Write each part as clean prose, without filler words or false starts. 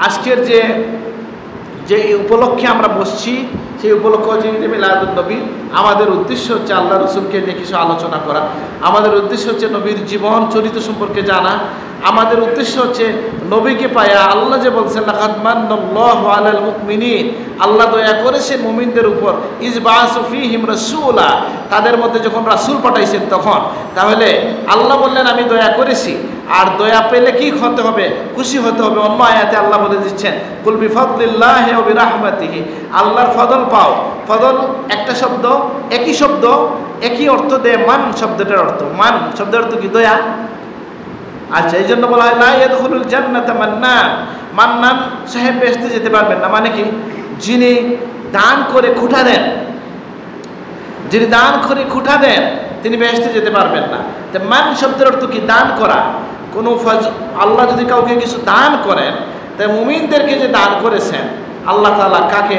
আজকের যে উপলক্ষে আমরা বসছি, সেই উপলক্ষ হচ্ছে ঈদে মিলাদুন নবী। আমাদের উদ্দেশ্য হচ্ছে আল্লাহ রসুলকে নিয়ে কিছু আলোচনা করা। আমাদের উদ্দেশ্য হচ্ছে নবীর জীবন চরিত্র সম্পর্কে জানা। আমাদের উদ্দেশ্য হচ্ছে নবীকে পায়া। আল্লাহ যে বলছেন লাকাদ মান্নাল্লাহু আলাল মুমিনিন, আল্লাহ দয়া করেছেন মুমিনদের উপর, ইজ বাআসা ফীহিম রাসূলা, তাদের মধ্যে যখন রাসূল পাঠাইছেন তখন। তাহলে আল্লাহ বললেন আমি দয়া করেছি, আর দয়া পেলে কি হতে হবে? খুশি হতে হবে। অন্য আয়াতে আল্লাহ বলে দিচ্ছেন কুল বিফাদলিল্লাহি ওয়া বিরাহমাতিহি, আল্লাহর ফজল পাও। ফজল একটা শব্দ, একই শব্দ, একই অর্থ দেয়। মান শব্দটার অর্থ, মান শব্দের অর্থ কি? দয়া। আচ্ছা, এই জন্য বলা হয় লা ইয়াদখুলুল জান্নাতা মান্নান, মান্নান সাহেব বেহেশতে যেতে পারবেন না। মানে কি? যিনি দান করে খুঁটা দেন, যিনি দান করে খুঁটা দেন তিনি বেহেশতে যেতে পারবেন না। তো মান শব্দের অর্থ কি? দান করা। কোনো আল্লাহ যদি কাউকে কিছু দান করেন, তাই মুমিনদেরকে যে দান করেছেন আল্লাহ তাআলা, কাকে?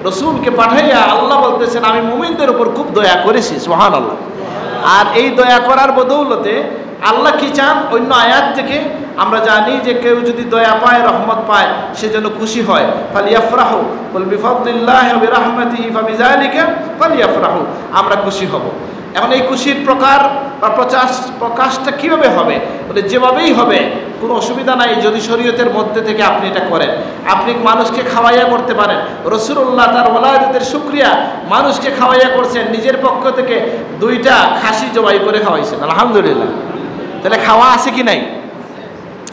রসুলকে পাঠাইয়া আল্লাহ বলতেছেন আমি মুমিনদের উপর খুব দয়া করেছি। সুবহানাল্লাহ। আর এই দয়া করার বদৌলতে আল্লাহ কি চান? অন্য আয়াত থেকে আমরা জানি যে কেউ যদি দয়া পায়, রহমত পায়, সেজন্য খুশি হয়। ফালিয়াফরাহু কুল বিফাদলিল্লাহি ওয়া বিরাহমাতিহি ফাবিযালিকা ফালিয়াফরাহু, আমরা খুশি হব। এখন এই খুশির প্রকার বা প্রকাশটা কীভাবে হবে? বলে যেভাবেই হবে, কোনো অসুবিধা নাই যদি শরীয়তের মধ্যে থেকে আপনি এটা করেন। আপনি মানুষকে খাওয়াইয়া করতে পারেন। রাসূলুল্লাহ তার ওলাদতের শুকরিয়া মানুষকে খাওয়াইয়া করছেন, নিজের পক্ষ থেকে 2টা খাসি জবাই করে খাওয়াইছেন, আলহামদুলিল্লাহ। তাহলে খাওয়া আছে কি নাই?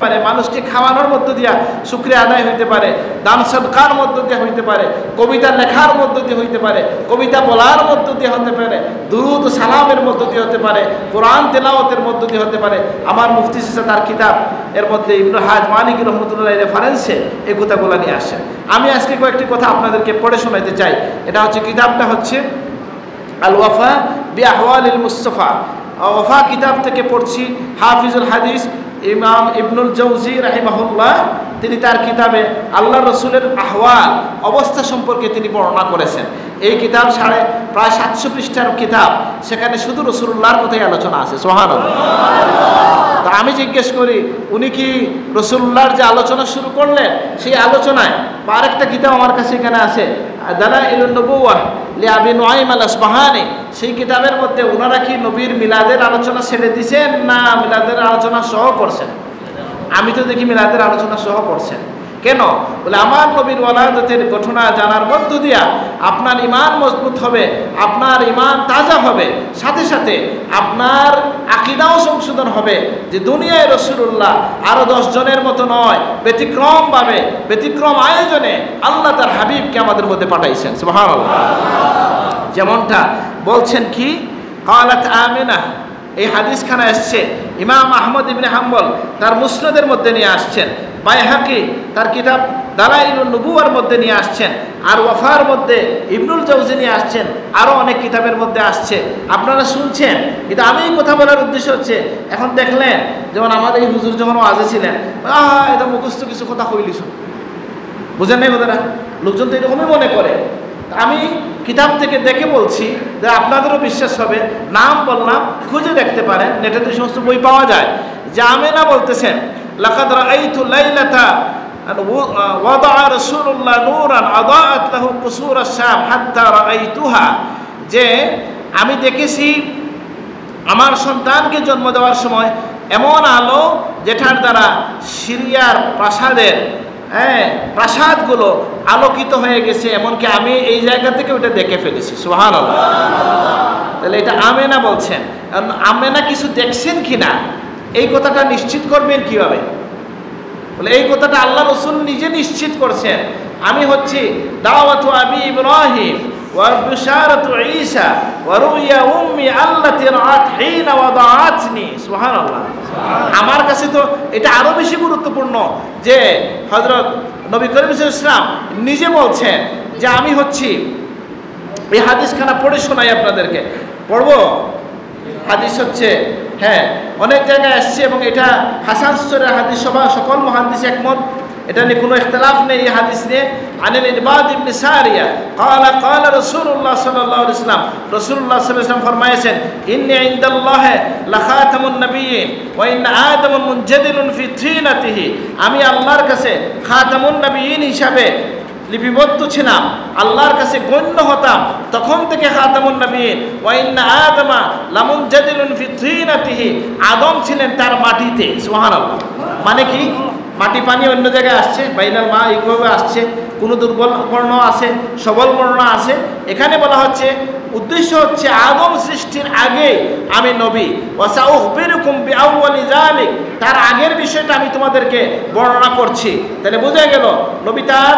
পারে মানুষকে খাওয়ানোর মধ্য দিয়া শুকরিয়া আদায় হইতে পারে, দান সদকার মধ্য দিয়ে হইতে পারে, কবিতা লেখার মধ্য দিয়ে হইতে পারে, কবিতা বলার মধ্য দিয়ে হতে পারে, দুরুদ সালামের মধ্য দিয়ে হতে পারে, কোরআন তেলাওয়াতের মধ্য দিয়ে হতে পারে। আমার মুফতি সিসা তার কিতাব এর মধ্যে ইবনে হাজ মালিকি রহমতুল্লাহ রেফারেন্সে এই কথাগুলো নিয়ে আসেন। আমি আজকে কয়েকটি কথা আপনাদেরকে পড়ে শোনাইতে চাই। এটা হচ্ছে, কিতাবটা হচ্ছে আল ওয়াফা বি আহওয়ালিল মুস্তাফা। ওয়াফা কিতাব থেকে পড়ছি। হাফিজুল হাদিস ইমাম ইবনুল জাওজি রাহিমাহুল্লাহ তিনি তার কিতাবে আল্লাহ রসুলের আহওয়াল, অবস্থা সম্পর্কে তিনি বর্ণনা করেছেন। এই কিতাব প্রায় 700 পৃষ্ঠার কিতাব, সেখানে শুধু রসুল্লাহর কথাই আলোচনা আছে। সুবহানাল্লাহ। তা আমি জিজ্ঞেস করি, উনি কি রসুল্লাহর যে আলোচনা শুরু করলেন সেই আলোচনায় বা আরেকটা কিতাব আমার কাছে এখানে আছে দালাইলুন নবুওয়াহ লি আবি নুআইম আল আসবাহানি, সেই কিতাবের মধ্যে ওনারা কি নবীর মিলাদের আলোচনা ছেড়ে দিয়েছেন না মিলাদের আলোচনা সহ করছেন? আমি তো দেখি মিলাদের আলোচনা সহ করছেন। কেন? বলে আমার নবীর ওলাদতের ঘটনা জানার মধ্য দিয়া আপনার ঈমান মজবুত হবে, আপনার ঈমান তাজা হবে, সাথে সাথে আপনার আকীদাও সংশোধন হবে যে দুনিয়ায় রাসূলুল্লাহ আরো 10 জনের মতো নয়, ব্যতিক্রমভাবে, ব্যতিক্রম আয়োজনে আল্লাহ তার হাবিবকে আমাদের মধ্যে পাঠাইছেন। সুবহানাল্লাহ। যেমনটা বলছেন কি ক্বালাত আমিনা, এই হাদিসখানা এসছে ইমাম আহমদ ইবনে হাম্বল তার মুসনাদের মধ্যে নিয়ে আসছেন, বাইহাকি তার কিতাব দালাইলুন নবুওয়ার মধ্যে নিয়ে আসছেন, আর ওয়াফার মধ্যে ইবনুল জাওজি নিয়ে আসছেন, আরও অনেক কিতাবের মধ্যে আসছে। আপনারা শুনছেন। কিন্তু আমি এই কথা বলার উদ্দেশ্য হচ্ছে, এখন দেখলেন যেমন আমাদের এই হুজুর যখন ওয়াজে ছিলেন, এটা মুখস্থ কিছু কথা কইলিস, বুঝেন নাই কথাটা? লোকজন তো এরকমই মনে করে। আমি কিতাব থেকে দেখে বলছি যে আপনাদেরও বিশ্বাস হবে। নাম বললাম, খুঁজে দেখতে পারেন, নেটে তো সমস্ত বই পাওয়া যায়। যে আমেনা বলতেছেন লাকাদ রাআইতু লাইলাতা ওয়াদাআ রাসূলুল্লাহ নূরান আদাআত লাহু কুসুর আশ-শাম হাত্তা রাআইতুহা, যে আমি দেখেছি আমার সন্তানকে জন্ম দেওয়ার সময় এমন আলো যেটার দ্বারা সিরিয়ার প্রাসাদের প্রাসাদগুলো আলোকিত হয়ে গেছে, এমনকি আমি এই জায়গা থেকে ওটা দেখে ফেলেছি। সুবহানাল্লাহ। তাহলে এটা আমেনা বলছেন। আমেনা কিছু দেখছেন কিনা এই কথাটা নিশ্চিত করবেন কিভাবে? বলে এই কথাটা আল্লাহ রসুল নিজে নিশ্চিত করছেন। আমি হচ্ছি দাওয়াতু আবি ইব্রাহিম ওয়া বিশারাতু ঈসা ওয়া রুইয়া উম্মি আল্লাতী রাআত হিনা ওয়াদাআতনি। সুবহানাল্লাহ। আমার কাছে তো এটা আরো বেশি গুরুত্বপূর্ণ যে হযরত নবী করিম সাল্লাল্লাহু আলাইহি ওয়াসাল্লাম নিজে বলছেন যে আমি হচ্ছি, এই হাদিসখানা পড়ে শোনাই আপনাদেরকে। পড়বো? হাদিস হচ্ছে, অনেক জায়গায় আসছে এবং এটা হাসান সূরের হাদিস, সকল মুহাদ্দিস একমত। এটা নিয়ে কোনো ইখতিলাফ নেই এই হাদিস নিয়ে। আনিল ইরবাদ ইবনে সারিয়া قال قال رسول الله صلى الله عليه وسلم রাসূলুল্লাহ সাল্লাল্লাহু আলাইহি ওয়াসাল্লাম ফরমায়েছেন ইন্নী ইনদাল্লাহি লাখাতামুন নাবিয়্যিন ওয়া ইন্না আদামা মুনজাদিলুন ফি তিনাতিহি, আমি আল্লাহর কাছে খাতামুন নাবিয়্যিন হিসাবে লিপিবদ্ধ ছিলাম, আল্লাহর কাছে গণ্য হতাম তখন থেকে খাতামুন নবিয়্যিন। ওয়া ইন্না আদামা লামুনজাদিলুন ফি তিনাতিহি, আদম ছিলেন তার মাটিতে। সুবহানাল্লাহ। মানে কি? মাটি পানি অন্য জায়গায় আসছে, বাইনাল মা এইভাবে আসছে, কোনো দুর্বল বর্ণ আছে, সবল বর্ণ আছে। এখানে বলা হচ্ছে উদ্দেশ্য হচ্ছে আদম সৃষ্টির আগে আমি নবী। ওয়া সাউখবিরুকুম বিআউয়ালি যালিক, তার আগের বিষয়টা আমি তোমাদেরকে বর্ণনা করছি। তাহলে বোঝা গেল নবী তার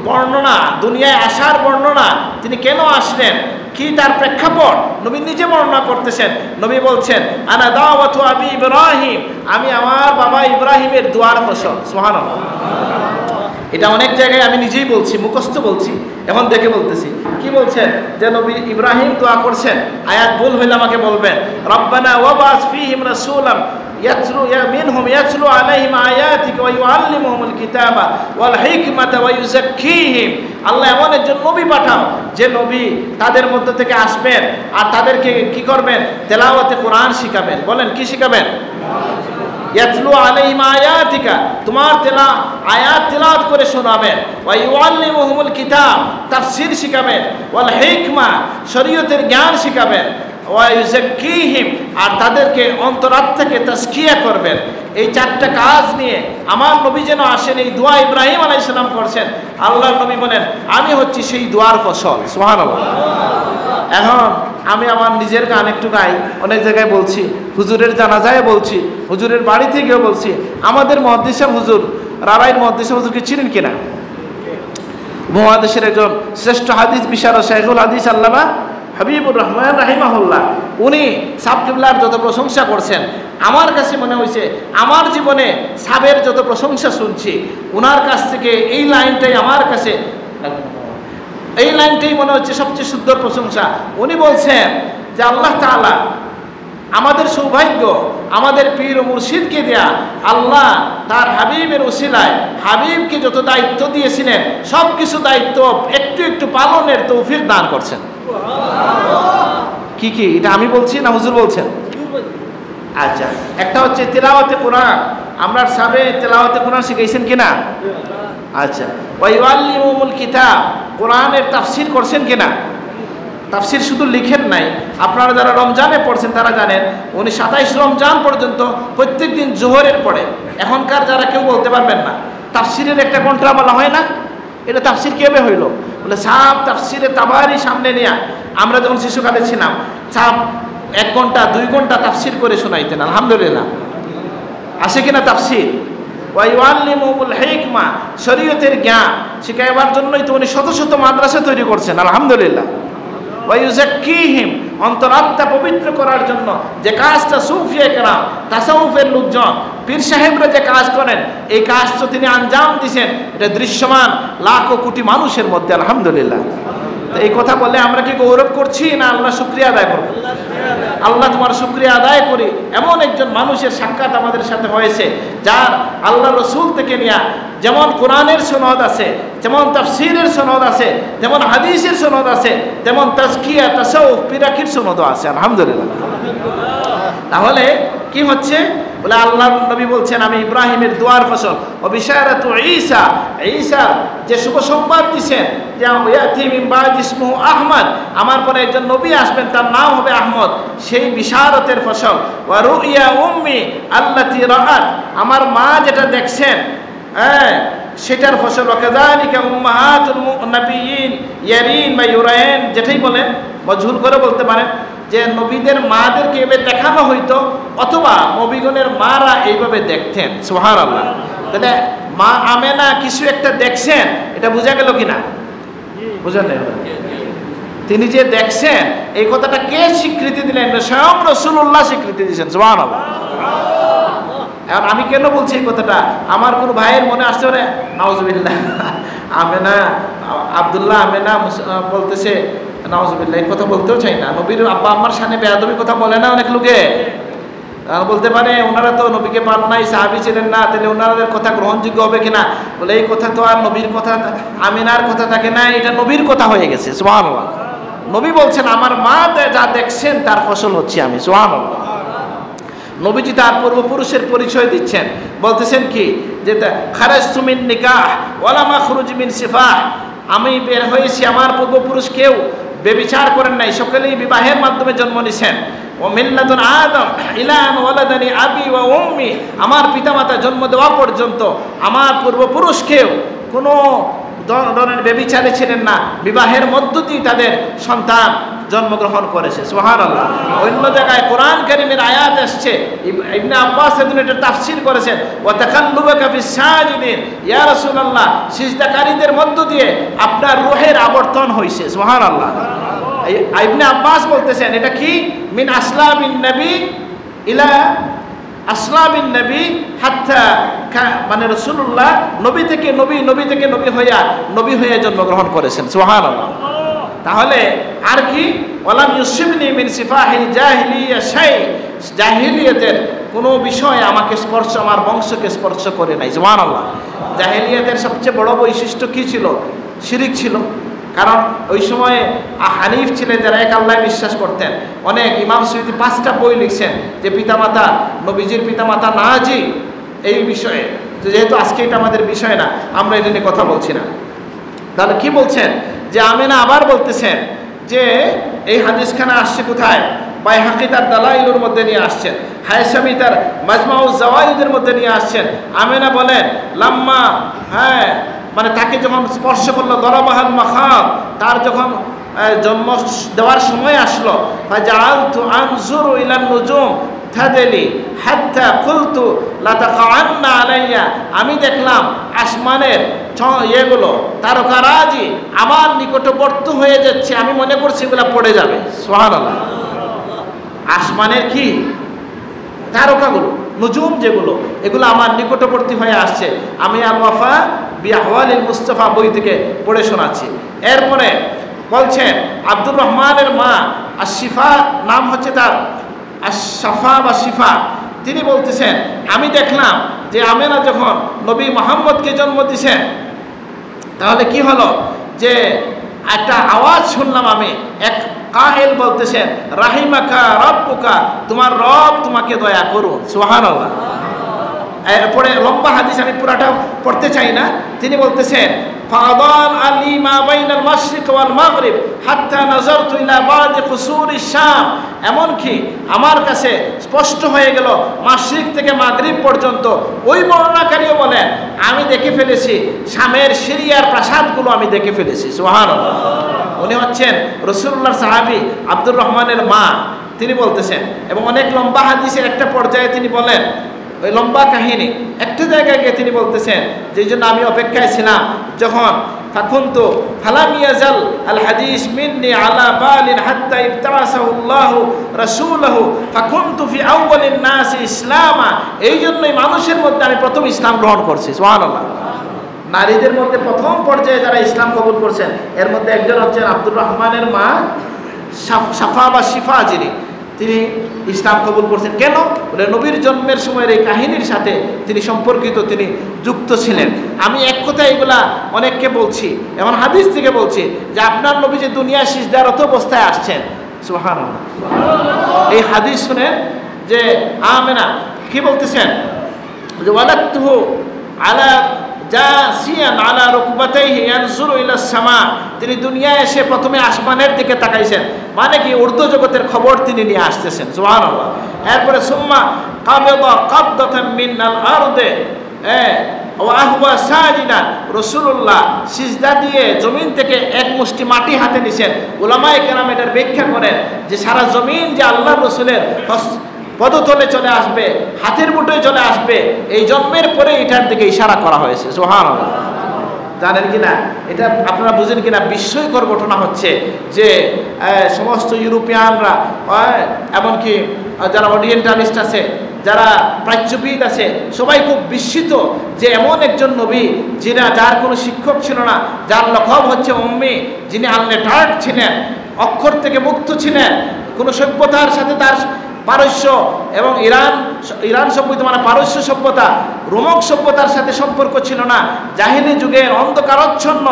বর্ণনা, দুনিয়ায় আসার বর্ণনা, তিনি কেন আসলেন, কি তার প্রেক্ষাপট নবী নিজে বর্ণনা করতেছেন। নবী বলছেন আনা দাওয়াতু আবি ইব্রাহিম, আমি আমার বাবা ইব্রাহিমের দুয়ার ফসল। সুবহানাল্লাহ। এটা অনেক জায়গায় আমি নিজেই বলছি, মুখস্থ বলছি, এখন দেখে বলতেছি। কি বলছেন? যে নবী ইব্রাহিম দোয়া করছেন, আয়াত ভুল হইলে আমাকে বলবেন। রব্বানা ওয়াবাস ফীহিম রাসূলান ইয়াতলু মিনহুম ইয়াতলু আলাইহিম আয়াতিকা ওয়া ইউআল্লিমুহুমুল কিতাবা ওয়াল হিকমাতা ওয়া ইউযাক্কিহিম, আল্লাহ এমন একজন নবী পাঠাও যে নবী তাদের মধ্য থেকে আসবেন আর তাদেরকে কি করবেন? তেলাওয়াতে কোরআন শিখাবেন। বলেন কি শিখাবেন? ইয়াতলু আলাইহিম আয়াতিকা, তোমার আয়াত তেলাওয়াত করে শোনাবেন। ওয়া ইউআল্লিমুহুমুল কিতাব, তাফসীর শিখাবেন। ওয়াল হিকমা, শরীয়তের জ্ঞান শিখাবেন। ওয়া ইউযাক্কিহিম, আর তাদেরকে অন্তরাত্মাকে তাজকিয়া করবেন। এই চারটা কাজ নিয়ে আমার নবী যেন আসেন, এই দোয়া ইব্রাহিম আলাইহিস সালাম করছেন। আল্লাহর নবী বলেন আমি হচ্ছি সেই দোয়ার ফসল। সুবহানাল্লাহ। এখন আমি আমার নিজের গান একটু গাই, অনেক জায়গায় বলছি, হুজুরের জানাজায় বলছি, হুজুরের বাড়িতে গিয়ে বলছি। আমাদের মুহাদ্দিস সাহেব হুজুর, রারাইল মুহাদ্দিস সাহেব হুজুরকে চিনেন কিনা? উপমহাদেশের একজন শ্রেষ্ঠ হাদিস বিশারদ শাইখুল হাদিস আল্লামা হাবিবুর রহমান রাহিমাহুল্লাহ, উনি সাব কিবলার যত প্রশংসা করছেন, আমার কাছে মনে হয়েছে আমার জীবনে সাবের যত প্রশংসা শুনছি, ওনার কাছ থেকে এই লাইনটাই আমার কাছে, এই লাইনটাই মনে হচ্ছে সবচেয়ে সুন্দর প্রশংসা। উনি বলছেন যে আল্লাহ তাআলা আমাদের সৌভাগ্য, আমাদের পীর ও মুর্শিদকে দেয়া, আল্লাহ তার হাবিবের উসিলায় হাবিবকে যত দায়িত্ব দিয়েছিলেন সব কিছু দায়িত্ব একটু একটু পালনের তৌফিক দান করছেন। কি কি? এটা আমি বলছি না হুজুর বলছেন? আচ্ছা, একটা হচ্ছে তেলাওয়াতে কোরআন। আমরা সাবে তেলাওয়াতে কোরআন শিখাইছেন কিনা? আচ্ছা। ওয়া ইউআল্লিমুহুমুল কিতাব, কোরআনের তাফসীর করছেন কিনা? তাফসীর শুধু লিখেন নাই, আপনারা যারা রমজানে পড়ছেন তারা জানেন উনি 27 রমজান পর্যন্ত প্রত্যেক দিন জোহরের পরে, এখনকার যারা কেউ বলতে পারবেন না তাফসীরের একটা ঘন্টা বলা হয় না, এটা তাফসীর কিভাবে হইল? বলে সাপ তাফসীরে তাবারি সামনে নিয়ে আমরা যখন শিশুকালে ছিলাম সাপ 1 ঘন্টা 2 ঘন্টা তাফসীর করে শোনাইতেন। আলহামদুলিল্লাহ। আসে কিনা তাফসীর? ওয়া ইউআল্লিমুহুমুল হিকমা, শরীয়তের জ্ঞান শিখাইবার জন্যই তো উনি শত শত মাদ্রাসা তৈরি করছেন। আলহামদুলিল্লাহ। ওয়া ইউযাক্কিহিম, অন্তরাত্মা পবিত্র করার জন্য যে কাজটা সুফিয়ে কেরাম, তাসাউফের লোকজন, পীর সাহেবরা যে কাজ করেন, এই কাজ তো তিনি আঞ্জাম দিয়েছেন, এটা দৃশ্যমান লাখো কোটি মানুষের মধ্যে। আলহামদুলিল্লাহ। তো এই কথা বলে আমরা কি গৌরব করছি না আল্লাহ শুকরিয়া আদায় করব? আল্লাহ তোমার শুকরিয়া আদায় করি, এমন একজন মানুষের সাক্ষাৎ আমাদের সাথে হয়েছে যার আল্লাহ রসুল থেকে নিয়ে যেমন কোরআনের সনদ আছে, যেমন তাফসীরের সনদ আছে, যেমন হাদিসের সনদ আছে, তেমন তাজকিয়া তাসাউফ পিরাকির সনদও আছে। আলহামদুলিল্লাহ। তাহলে কি হচ্ছে? বলে আল্লাহর নবী বলছেন আমি ইব্রাহিমের দুয়ার ফসল। ও বিশারাতু ঈসা, ঈসার যে শুভ সংবাদ দিয়েছেন যে ইয়াতি মিন বাদি ইসমুহু আহমদ, আমার পরে একজন নবী আসবেন তার নাম হবে আহমদ, সেই বিশারতের ফসল। ওয়া রুইয়া উম্মি আল্লাতী রাআত, আমার মা যেটা দেখছেন সেটার ফসল। ওয়া কাযালিকা উম্মাহাতুল নবিয়্যিন ইয়ারিন বা ইউরাইন, যেটাই বলেন মজহুল করে বলতে পারেন, যে নবীদের মাদেরকে এভাবে দেখানো হইতো অথবা নবীগণের মারা এইভাবে দেখতেন। সুবহানাল্লাহ। তাহলে মা আমেনা কিছু একটা দেখছেন, এটা বোঝা গেল কিনা? বোঝা নেই। তিনি যে দেখছেন এই কথাটা কে স্বীকৃতি দিলেন? স্বয়ং রাসূলুল্লাহ স্বীকৃতি দিয়েছেন। সুবহানাল্লাহ। এখন আমি কেন বলছি এই কথাটা? আমার কোনো ভাইয়ের মনে আসতে পারে নাউজুবিল্লাহ, আমেনা আব্দুল্লাহ আমেনা বলতেছে, নাউজুবিল্লাহ, এই কথা বলতেও চাই না। নবীর আব্বা আম্মার সামনে বেয়াদবি কথা বলে না অনেক লোকে? বলতে পারে ওনারা তো নবীকে পান নাই, সাহাবী ছিলেন না, তাহলে ওনাদের কথা গ্রহণযোগ্য হবে কিনা? বলে এই কথা তো আর নবীর কথা, আমিনার কথা থাকে না, এটা নবীর কথা হয়ে গেছে। সুবহানাল্লাহ। নবী বলছেন আমার মা যা দেখছেন তার ফসল হচ্ছে আমি। সুবহানাল্লাহ। নবীজি তার পূর্বপুরুষের পরিচয় দিচ্ছেন, বলতেছেন কি যে খারাজতু মিন নিকাহ ওয়ালা মাখরুজ মিন সিফাহ, আমি বের হয়েছি, আমার পূর্বপুরুষ কেউ বেবিচার করেন নাই, সকলেই বিবাহের মাধ্যমে জন্ম নিছেন। ও মিল্লাতুন আদম ইলা আন ওয়ালাদানি আবি ওয়া উম্মি, আমার পিতামাতা জন্ম দেওয়া পর্যন্ত আমার পূর্বপুরুষ কেউ কোনো ধরনের বেবিচারে ছিলেন না, বিবাহের মধ্য দিয়ে তাদের সন্তান জন্মগ্রহণ করেছে। সুবহানাল্লাহ। অন্য জায়গায় কোরআন কারীমের আয়াত আসছে, ইবনে আব্বাস এটা তাফসীর করেছেন, ওয়া তাকাল্লুবাকা ফিস সাজিদিন, ইয়া রাসূলুল্লাহ সিজদাকারীদের মধ্য দিয়ে আপনার রূহের আবর্তন হইছে। সুবহানাল্লাহ। ইবনে আব্বাস বলতেছেন এটা কি মিন আসলাবিন নবী ইলা আসলাবিন নবী হাত্তা, মানে রাসূলুল্লাহ নবী থেকে নবী, নবী থেকে নবী হয়ে জন্মগ্রহণ করেছেন। সুবহানাল্লাহ। তাহলে আর কি ওয়ালাম ইউসিবনি মিন সিফাহিল জাহিলিয়া শাই, জাহিলিয়াতের কোনো বিষয় আমাকে স্পর্শ, আমার বংশকে স্পর্শ করে নাই। সুবহানাল্লাহ। জাহিলিয়াতের সবচেয়ে বড় বৈশিষ্ট্য কি ছিল? শিরিক ছিল। কারণ ওই সময়ে হানিফ ছিলেন যারা এক আল্লাহ বিশ্বাস করতেন। অনেক ইমাম সুয়ুতি 5টা বই লিখছেন যে পিতামাতা, নবীজির পিতামাতা নাজি এই বিষয়ে, যেহেতু আজকে এটা আমাদের বিষয় না, আমরা এটা নিয়ে কথা বলছি না। তাহলে কি বলছেন যে আমেনা আবার বলতেছেন যে এই হাদিসখানা আসছে কোথায়? বাইহাকি তার দালাইলুর মধ্যে নিয়ে আসছেন, হায়সামি তার মাজমাউজ জাওয়াইদের মধ্যে নিয়ে আসছেন। আমেনা বলেন লাম্মা, মানে তাকে যখন স্পর্শ করলো, দরাবাহাল মাখাম, তার যখন জন্ম দেওয়ার সময় আসলো, ফাজাআলতু আনজুরু ইলান নুজুম তাদেলি হাত্তা কুলতু লা তাকাআন্না আলাইয়া, আমি দেখলাম আসমানের এগুলো তারকারাজি আমার নিকটবর্তী হয়ে যাচ্ছে, আমি মনে করছি এগুলো পড়ে যাবে। সুবহানাল্লাহ। আসমানের কি তারকাগুলো, নুজুম যেগুলো, এগুলো আমার নিকটবর্তী হয়ে আসছে। আমি আল ওয়াফা বি আহওয়ালিল মুস্তাফা বই থেকে পড়ে শোনাচ্ছি। এরপরে বলছেন আব্দুর রহমানের মা আশিফা, নাম হচ্ছে তার আশফা বা শিফা, তিনি বলতেছেন আমি দেখলাম যে আমেনা যখন নবী মুহাম্মদকে জন্ম দিয়েছেন, তাহলে কি হলো যে একটা আওয়াজ শুনলাম আমি, এক কায়েল বলতেছেন রাহিমাকা রব্বুকা, তোমার রব তোমাকে দয়া করুন। সুবহানাল্লাহ। এরপরে লম্বা হাদিস, আমি পুরাটা পড়তে চাই না। তিনি বলতেছেন ফাদাল আলী মা বাইনাল মাশরিক ওয়াল মাগরিব হাত্তা নাযারতু ইলা বাদি কুসুরিশ শাম, এমনকি আমার কাছে স্পষ্ট হয়ে গেল মাশরিক থেকে মাগরিব পর্যন্ত। ওই বর্ণনাকারীও বলেন আমি দেখে ফেলেছি শামের সিরিয়ার প্রাসাদগুলো আমি দেখে ফেলেছি। সুবহানাল্লাহ। উনি হচ্ছেন রাসূলুল্লাহর সাহাবী আব্দুর রহমানের মা, তিনি বলতেছেন। এবং অনেক লম্বা হাদিসের একটা পর্যায়ে তিনি বলেন, ওই লম্বা কাহিনী একটা জায়গায় গিয়ে তিনি বলতেছেন যেই জন্য আমি অপেক্ষায় ছিলাম, যখন ফাকুনতু ফালাম ইয়াজাল আল হাদিস মিন্নি আলা বালিন হাত্তা ইবতাসাহুল্লাহু রাসূলুহু ফাকুনতু ফি আউয়ালিন নাস ইসলামা, এই জন্যই মানুষের মধ্যে আমি প্রথম ইসলাম গ্রহণ করছি। সুবহানাল্লাহ। নারীদের মধ্যে প্রথম পর্যায়ে যারা ইসলাম কবুল করছেন এর মধ্যে একজন হচ্ছেন আব্দুর রহমানের মা সাফা বা শিফা, তিনি ইসলাম কবুল করছেন। কেন? বলে নবীর জন্মের সময়ের এই কাহিনীর সাথে তিনি সম্পর্কিত, তিনি যুক্ত ছিলেন। আমি এক কথা এগুলা অনেককে বলছি, এমন হাদিস থেকে বলছি যে আপনার নবী যে দুনিয়া সিজদারত অবস্থায় আসছেন। সুবহানাল্লাহ। এই হাদিস শুনেন যে আমেনা কি বলতেছেন যে ওয়ালাদতুহু আলা জাসিয়ান আলা রুকবাতাইহি ইয়ানজুরু ইলাস সামা, তিনি দুনিয়ায় এসে প্রথমে আসমানের দিকে তাকাইছেন, মানে কি উর্দু জগতের খবর তিনি নিয়ে আসতেছেন। সুবহানাল্লাহ। এরপরে সুম্মা কাবাদা কাবদাতাম মিনাল আরদে ওয়া আহওয়া সাজিদা, রাসূলুল্লাহ সিজদা দিয়ে জমিন থেকে এক মুষ্টি মাটি হাতে নিছেন। উলামায়ে কেরাম এটার ব্যাখ্যা করেন যে সারা জমিন যে আল্লাহর রাসূলের পদতলে চলে আসবে, হাতের মুঠোয় চলে আসবে, এই জন্মের পরে এটার দিকে ইশারা করা হয়েছে। সুবহানাল্লাহ। জানেন কিনা এটা, আপনারা বুঝেন কিনা, বিস্ময়কর ঘটনা হচ্ছে যে সমস্ত ইউরোপিয়ানরা, এমনকি যারা ওরিয়েন্টালিস্ট আছে, যারা প্রাচ্যবিদ আছে, সবাই খুব বিস্মিত যে এমন একজন নবী যার কোনো শিক্ষক ছিল না, যার লকব হচ্ছে উম্মি, যিনি আনলেটার্ড ছিলেন, অক্ষর থেকে মুক্ত ছিলেন, কোনো সভ্যতার সাথে তার পারস্য এবং ইরান সভ্যতা মানে পারস্য সভ্যতা রোমক সভ্যতার সাথে সম্পর্ক ছিল না। জাহিলি যুগের অন্ধকারচ্ছন্ন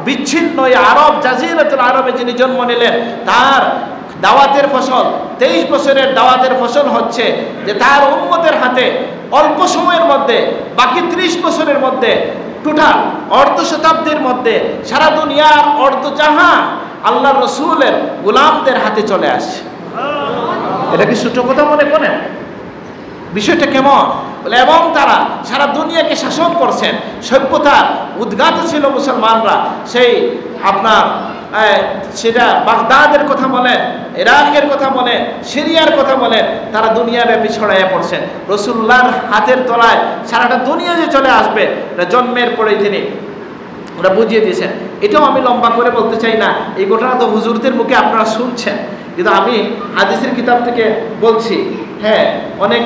বিচ্ছিন্ন এই আরব জাজিরাতুল আরবে যিনি জন্ম নিলেন, তার দাওয়াতের ফসল 23 বছরের দাওয়াতের ফসল হচ্ছে যে তার উম্মতের হাতে অল্প সময়ের মধ্যে বাকি 30 বছরের মধ্যে টোটাল অর্ধ শতাব্দীর মধ্যে সারা দুনিয়ার অর্ধজাহান আল্লাহ রসুলের গোলামদের হাতে চলে আসে। এটা কি ছোট কথা মনে করেন? বিষয়টা কেমন বলে, এবং তারা সারা দুনিয়াকে শাসন করছেন। সভ্যতার উদ্ঘাত ছিল মুসলমানরা। সেই আপনার সেটা বাগদাদের কথা বলেন, ইরাকের কথা বলেন, সিরিয়ার কথা বলেন, তারা দুনিয়াব্যাপী ছড়াইয়া পড়ছেন। রসুল্লাহর হাতের তলায় সারাটা দুনিয়া যে চলে আসবে, জন্মের পরেই তিনি ওরা বুঝিয়ে দিয়েছেন। এটাও আমি লম্বা করে বলতে চাই না, এই ঘটনা তো হুজুরদের মুখে আপনারা শুনছেন, কিন্তু আমি হাদিসের কিতাব থেকে বলছি। হ্যাঁ, অনেক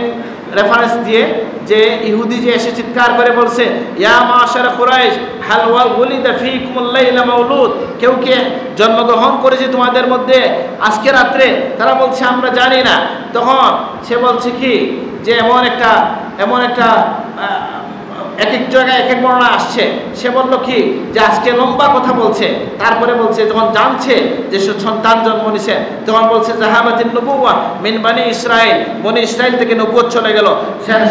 রেফারেন্স দিয়ে যে ইহুদি যে এসে চিৎকার করে বলছে, ইয়া মাশারা কুরাইশ হাল ওয়ালিদা ফীকুমুল লাইলা মাউলুদ, কেউ কে জন্মগ্রহণ করেছে তোমাদের মধ্যে আজকে রাত্রে? তারা বলছে আমরা জানি না। তখন সে বলছে কি যে এমন একটা এক এক জায়গায় এক এক বর্ণনা আসছে। সে বলল কি যে আজকে লম্বা কথা বলছে, তারপরে বলছে যখন জানছে যে সন্তান জন্ম নিছে তখন বলছে জাহাবাতিন নবুওয়া মিন বানি ইসরাইল, বনি ইসরাইল থেকে নবুয়ত চলে গেল।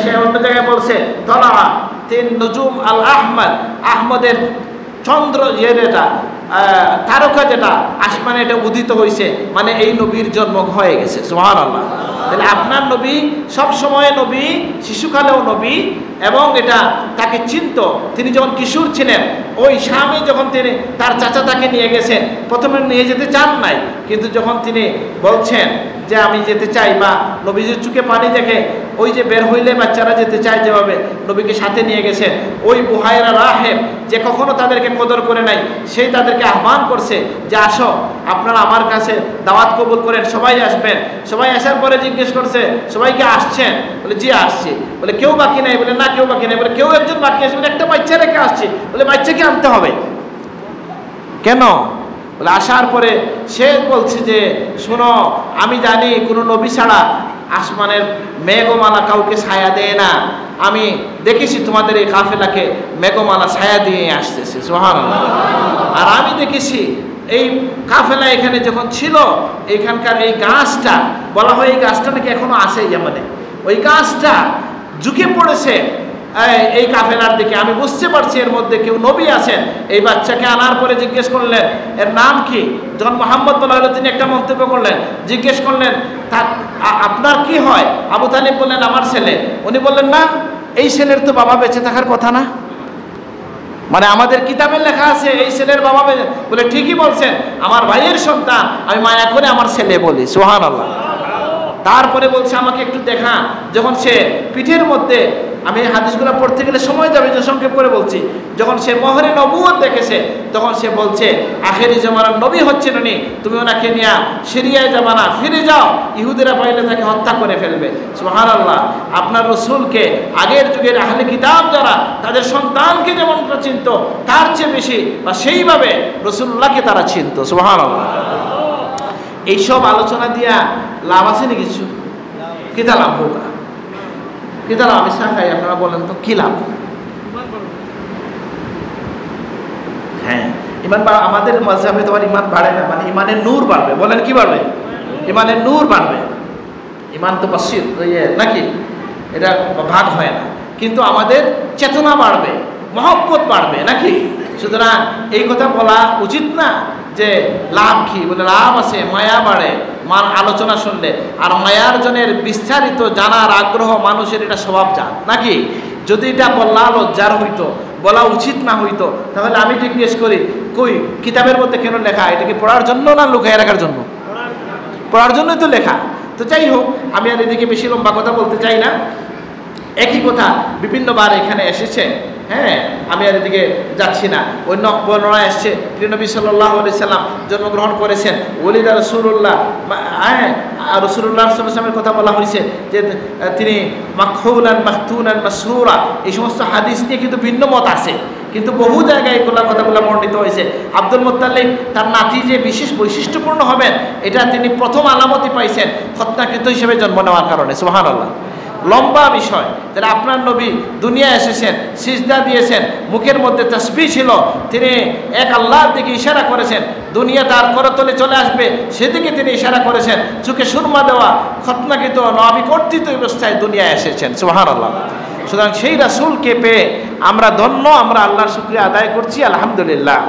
সে অন্য জায়গায় বলছে তলা তিন নুজুম আল আহমদ, আহমদের চন্দ্র যেটা তারকা যেটা আসমানে এটা উদিত হয়েছে, মানে এই নবীর জন্ম হয়ে গেছে। সুবহানাল্লাহ। তাহলে আপনার নবী সব সময় নবী, শিশুকালেও নবী, এবং এটা তাকে চিনত। তিনি যখন কিশোর ছিলেন, ওই স্বামী যখন তিনি তার চাচা তাকে নিয়ে গেছেন, প্রথমে নিয়ে যেতে চান নাই, কিন্তু যখন তিনি বলছেন যে আমি যেতে চাই, বা নবীজির চোখে পানি দেখে ওই যে বের হইলে বাচ্চারা যেতে চায় যেভাবে, নবীকে সাথে নিয়ে গেছে। ওই বুহায়রা রাহেব যে কখনো তাদেরকে কদর করে নাই, সেই তাদেরকে আহ্বান করছে যে আসো, আপনারা আমার কাছে দাওয়াত কবুল করেন, সবাই আসবেন। সবাই আসার পরে জিজ্ঞেস করছে সবাইকে আসছেন? বলে জি আসছি। বলে কেউ বাকি নাই? বলে না কেউ বাকি নাই। বলে কেউ একজন বাকি আছে? বলে একটা বাচ্চা রেখে আসছি। বলে বাচ্চাকে আনতে হবে কেন? বলে আসার পরে সে বলছে যে শোনো, আমি জানি কোনো নবী ছাড়া আসমানের মেঘমালা কাউকে ছায়া দেয় না। আমি দেখেছি তোমাদের এই কাফেলাকে মেঘমালা ছায়া দিয়ে আসতেছে। সুবহানাল্লাহ। আর আমি দেখেছি এই কাফেলা এখানে যখন ছিল, এখানকার এই গাছটা বলা হয়, এই গাছটা নাকি এখনো আছে ইয়ামানে, ওই গাছটা ঝুঁকে পড়েছে এই কাফেলার দিকে। আমি বুঝতে পারছি এর মধ্যে কেউ নবী আছেন। এই বাচ্চাকে আনার পরে জিজ্ঞেস করলেন এর নাম কি? যখন মোহাম্মদ বলা হলো, তিনি একটা মন্তব্য করলেন, জিজ্ঞেস করলেন আপনার কি হয়? আবু তালিব বললেন আমার ছেলে। উনি বললেন না, এই ছেলের তো বাবা বেঁচে থাকার কথা না, মানে আমাদের কিতাবে লেখা আছে এই ছেলের বাবা বেঁচে। বলে ঠিকই বলছেন, আমার ভাইয়ের সন্তান, আমি মায়া করে আমার ছেলে বলি। সুবহানাল্লাহ। তারপরে বলছে আমাকে একটু দেখা। যখন সে পিঠের মধ্যে, আমি হাদিসগুলো পড়তে গেলে সময় যাবে, যে সংক্ষেপ করে বলছি, যখন সে মোহরে নবুয়ত দেখেছে, তখন সে বলছে আখেরি জামানার নবী হচ্ছেন উনি, তুমি ওনাকে নিয়ে সিরিয়ায় যাবা না, ফিরে যাও, ইহুদিরা পাইলে তাকে হত্যা করে ফেলবে। সুবহানাল্লাহ। আপনার রসুলকে আগের যুগের আহলে কিতাব যারা তাদের সন্তানকে যেমনটা চিনত, তার চেয়ে বেশি বা সেইভাবে রসুল্লাহকে তারা চিনত। সুবহানাল্লাহ। এইসব আলোচনা দিয়া লাভ আছে না কিছু? কিতা লাভ হোকা, কিতা লাভ? আমি চা খাই, আপনারা বলেন তো কি লাভ? হ্যাঁ, ইমান আমাদের মাযহাবে তোমার ইমান বাড়ে না, মানে ইমানের নূর বাড়বে। বলেন কি বাড়বে? ইমানের নূর বাড়বে। ইমান তো বাসির নাকি, এটা ভাগ হয় না, কিন্তু আমাদের চেতনা বাড়বে, মহব্বত বাড়বে নাকি? সুতরাং এই কথা বলা উচিত না যে লাভ কি। বলে লাভ আছে, মায়া বাড়ে মান আলোচনা শুনলে। আর মায়ার জনের বিস্তারিত জানার আগ্রহ মানুষের এটা স্বভাবজাত নাকি? যদি এটা বলা লজ্জার হইতো, বলা উচিত না হইতো, তাহলে আমি জিজ্ঞেস করি কই কিতাবের মধ্যে কেন লেখা? এটাকে পড়ার জন্য না লুকায় রাখার জন্য? পড়ার জন্যই তো লেখা। তো যাই হোক, আমি আর এদিকে বেশি লম্বা কথা বলতে চাই না। একই কথা বিভিন্নবার এখানে এসেছে। হ্যাঁ, আমি আর এদিকে যাচ্ছি না। অন্য বর্ণনা এসছে নবী সাল্লাল্লাহু আলাইহি সাল্লাম জন্মগ্রহণ করেছেন, ওলিদা রাসূলুল্লাহ। হ্যাঁ, রাসূলুল্লাহ সাল্লাল্লাহু আলাইহি সাল্লামের কথা বলা হয়েছে যে তিনি মাখহুলান মাখতুনান মাসরুরা। এই সমস্ত হাদিস নিয়ে কিন্তু ভিন্ন মত আছে। কিন্তু বহু জায়গায় এগুলো কথাগুলো বর্ণিত হয়েছে। আব্দুল মুত্তালিব তার নাতি যে বিশেষ বৈশিষ্ট্যপূর্ণ হবেন, এটা তিনি প্রথম আলামতই পাইছেন খতনাকৃত হিসেবে জন্ম নেওয়ার কারণে। সুবহানাল্লাহ। লম্বা বিষয়, তাহলে আপনার নবী দুনিয়ায় এসেছেন, সিজদা দিয়েছেন, মুখের মধ্যে তাসবিহ ছিল, তিনি এক আল্লাহর দিকে ইশারা করেছেন, দুনিয়া তার করতলে চলে আসবে সেদিকে তিনি ইশারা করেছেন, চোখে সুরমা দেওয়া খতনাকৃত নবী কর্তৃত অবস্থায় দুনিয়ায় এসেছেন। সুবহানাল্লাহ। সুতরাং সেই রাসূলকে পেয়ে আমরা ধন্য, আমরা আল্লাহর শুকরিয়া আদায় করছি, আলহামদুলিল্লাহ।